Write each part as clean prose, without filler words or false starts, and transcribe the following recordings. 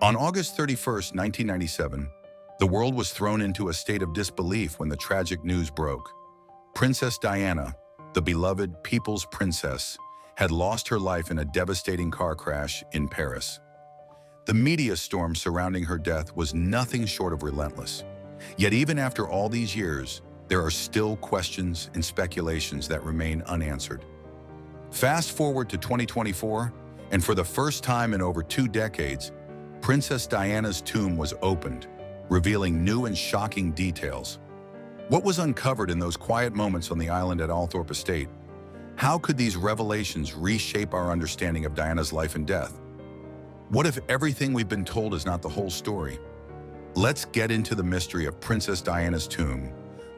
On August 31st, 1997, the world was thrown into a state of disbelief when the tragic news broke. Princess Diana, the beloved People's Princess, had lost her life in a devastating car crash in Paris. The media storm surrounding her death was nothing short of relentless. Yet even after all these years, there are still questions and speculations that remain unanswered. Fast forward to 2024, and for the first time in over 2 decades, Princess Diana's tomb was opened, revealing new and shocking details. What was uncovered in those quiet moments on the island at Althorp Estate? How could these revelations reshape our understanding of Diana's life and death? What if everything we've been told is not the whole story? Let's get into the mystery of Princess Diana's tomb,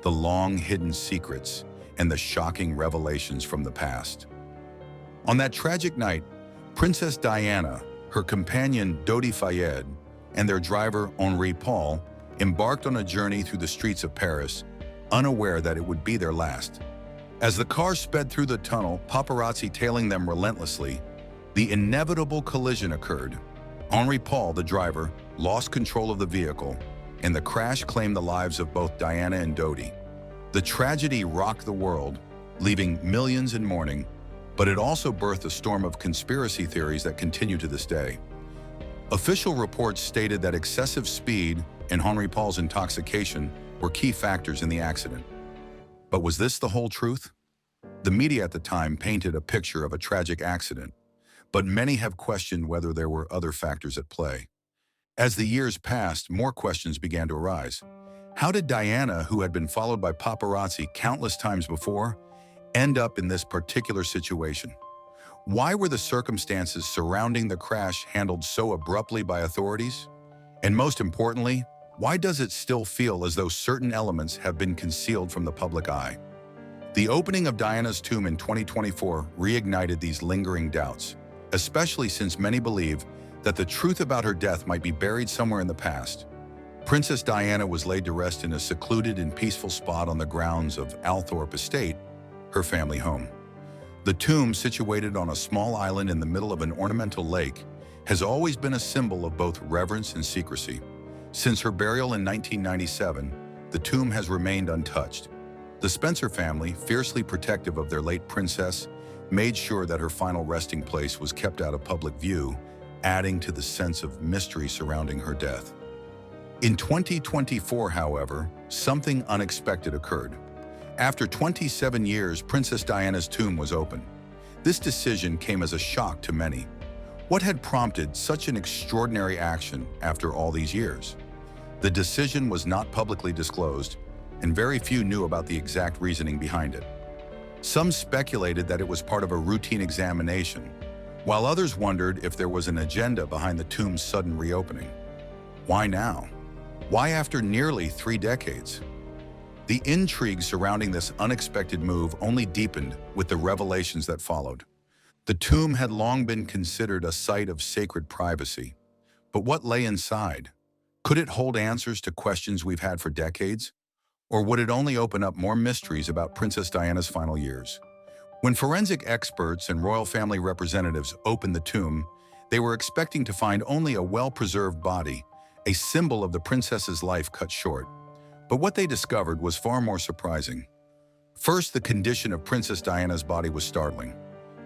the long-hidden secrets, and the shocking revelations from the past. On that tragic night, Princess Diana, her companion Dodi and their driver Henri Paul embarked on a journey through the streets of Paris, unaware that it would be their last. As the car sped through the tunnel, paparazzi tailing them relentlessly, the inevitable collision occurred. Henri Paul, the driver, lost control of the vehicle, and the crash claimed the lives of both Diana and Dodi. The tragedy rocked the world, leaving millions in mourning, but it also birthed a storm of conspiracy theories that continue to this day. Official reports stated that excessive speed and Henri Paul's intoxication were key factors in the accident. But was this the whole truth? The media at the time painted a picture of a tragic accident, but many have questioned whether there were other factors at play. As the years passed, more questions began to arise. How did Diana, who had been followed by paparazzi countless times before, end up in this particular situation? Why were the circumstances surrounding the crash handled so abruptly by authorities? And most importantly, why does it still feel as though certain elements have been concealed from the public eye? The opening of Diana's tomb in 2024 reignited these lingering doubts, especially since many believe that the truth about her death might be buried somewhere in the past. Princess Diana was laid to rest in a secluded and peaceful spot on the grounds of Althorp Estate, her family home. The tomb, situated on a small island in the middle of an ornamental lake, has always been a symbol of both reverence and secrecy. Since her burial in 1997, the tomb has remained untouched. The Spencer family, fiercely protective of their late princess, made sure that her final resting place was kept out of public view, adding to the sense of mystery surrounding her death. In 2024, however, something unexpected occurred. After 27 years, Princess Diana's tomb was open. This decision came as a shock to many. What had prompted such an extraordinary action after all these years? The decision was not publicly disclosed, and very few knew about the exact reasoning behind it. Some speculated that it was part of a routine examination, while others wondered if there was an agenda behind the tomb's sudden reopening. Why now? Why after nearly 3 decades? The intrigue surrounding this unexpected move only deepened with the revelations that followed. The tomb had long been considered a site of sacred privacy. But what lay inside? Could it hold answers to questions we've had for decades? Or would it only open up more mysteries about Princess Diana's final years? When forensic experts and royal family representatives opened the tomb, they were expecting to find only a well-preserved body, a symbol of the princess's life cut short. But what they discovered was far more surprising. First, the condition of Princess Diana's body was startling.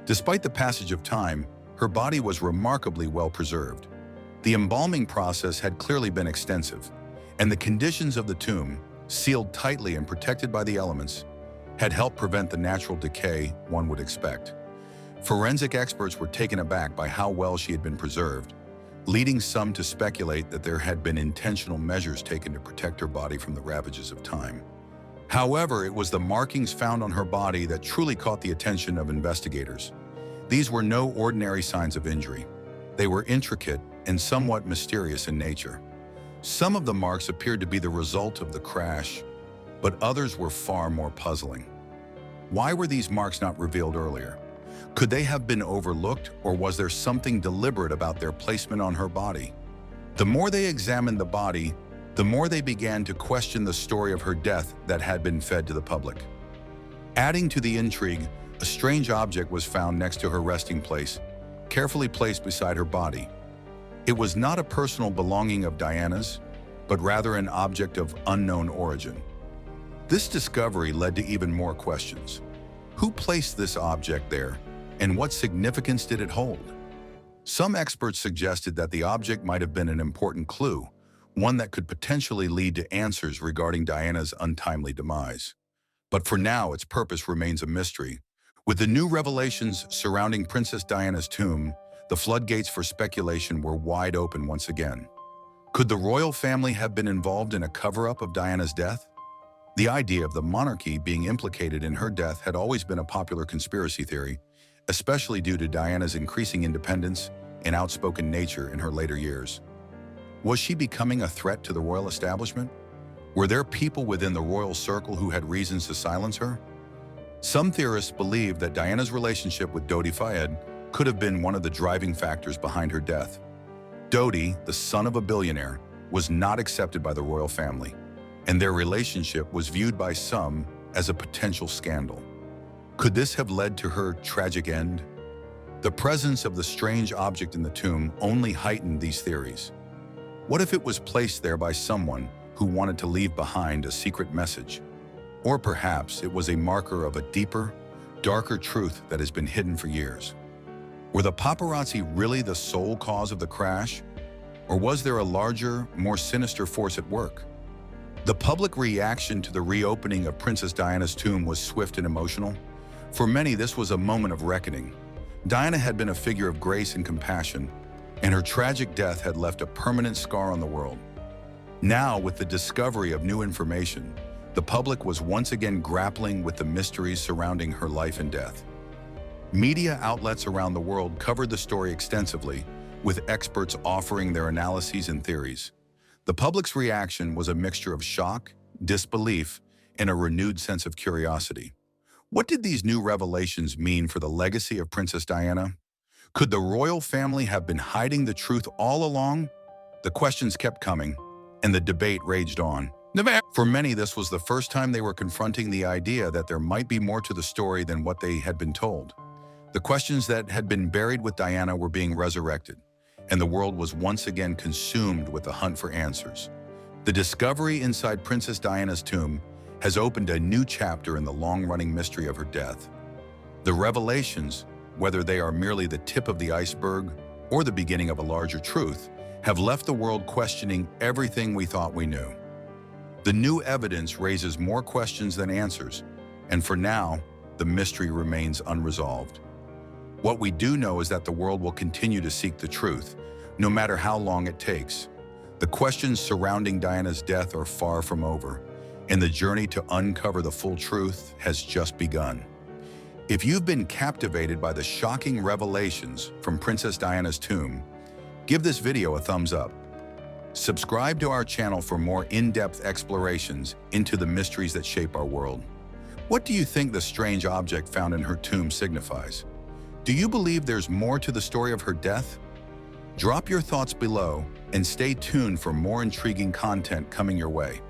Despite the passage of time, her body was remarkably well preserved. The embalming process had clearly been extensive, and the conditions of the tomb, sealed tightly and protected by the elements, had helped prevent the natural decay one would expect. Forensic experts were taken aback by how well she had been preserved, leading some to speculate that there had been intentional measures taken to protect her body from the ravages of time. However, it was the markings found on her body that truly caught the attention of investigators. These were no ordinary signs of injury. They were intricate and somewhat mysterious in nature. Some of the marks appeared to be the result of the crash, but others were far more puzzling. Why were these marks not revealed earlier? Could they have been overlooked, or was there something deliberate about their placement on her body? The more they examined the body, the more they began to question the story of her death that had been fed to the public. Adding to the intrigue, a strange object was found next to her resting place, carefully placed beside her body. It was not a personal belonging of Diana's, but rather an object of unknown origin. This discovery led to even more questions. Who placed this object there, and what significance did it hold? Some experts suggested that the object might have been an important clue, one that could potentially lead to answers regarding Diana's untimely demise. But for now, its purpose remains a mystery. With the new revelations surrounding Princess Diana's tomb, the floodgates for speculation were wide open once again. Could the royal family have been involved in a cover-up of Diana's death? The idea of the monarchy being implicated in her death had always been a popular conspiracy theory, especially due to Diana's increasing independence and outspoken nature in her later years. Was she becoming a threat to the royal establishment? Were there people within the royal circle who had reasons to silence her? Some theorists believe that Diana's relationship with Dodi Fayed could have been one of the driving factors behind her death. Dodi, the son of a billionaire, was not accepted by the royal family, and their relationship was viewed by some as a potential scandal. Could this have led to her tragic end? The presence of the strange object in the tomb only heightened these theories. What if it was placed there by someone who wanted to leave behind a secret message? Or perhaps it was a marker of a deeper, darker truth that has been hidden for years. Were the paparazzi really the sole cause of the crash? Or was there a larger, more sinister force at work? The public reaction to the reopening of Princess Diana's tomb was swift and emotional. For many, this was a moment of reckoning. Diana had been a figure of grace and compassion, and her tragic death had left a permanent scar on the world. Now, with the discovery of new information, the public was once again grappling with the mysteries surrounding her life and death. Media outlets around the world covered the story extensively, with experts offering their analyses and theories. The public's reaction was a mixture of shock, disbelief, and a renewed sense of curiosity. What did these new revelations mean for the legacy of Princess Diana? Could the royal family have been hiding the truth all along? The questions kept coming, and the debate raged on. For many, this was the first time they were confronting the idea that there might be more to the story than what they had been told. The questions that had been buried with Diana were being resurrected, and the world was once again consumed with the hunt for answers. The discovery inside Princess Diana's tomb has opened a new chapter in the long-running mystery of her death. The revelations, whether they are merely the tip of the iceberg or the beginning of a larger truth, have left the world questioning everything we thought we knew. The new evidence raises more questions than answers, and for now, the mystery remains unresolved. What we do know is that the world will continue to seek the truth, no matter how long it takes. The questions surrounding Diana's death are far from over, and the journey to uncover the full truth has just begun. If you've been captivated by the shocking revelations from Princess Diana's tomb, give this video a thumbs up. Subscribe to our channel for more in-depth explorations into the mysteries that shape our world. What do you think the strange object found in her tomb signifies? Do you believe there's more to the story of her death? Drop your thoughts below and stay tuned for more intriguing content coming your way.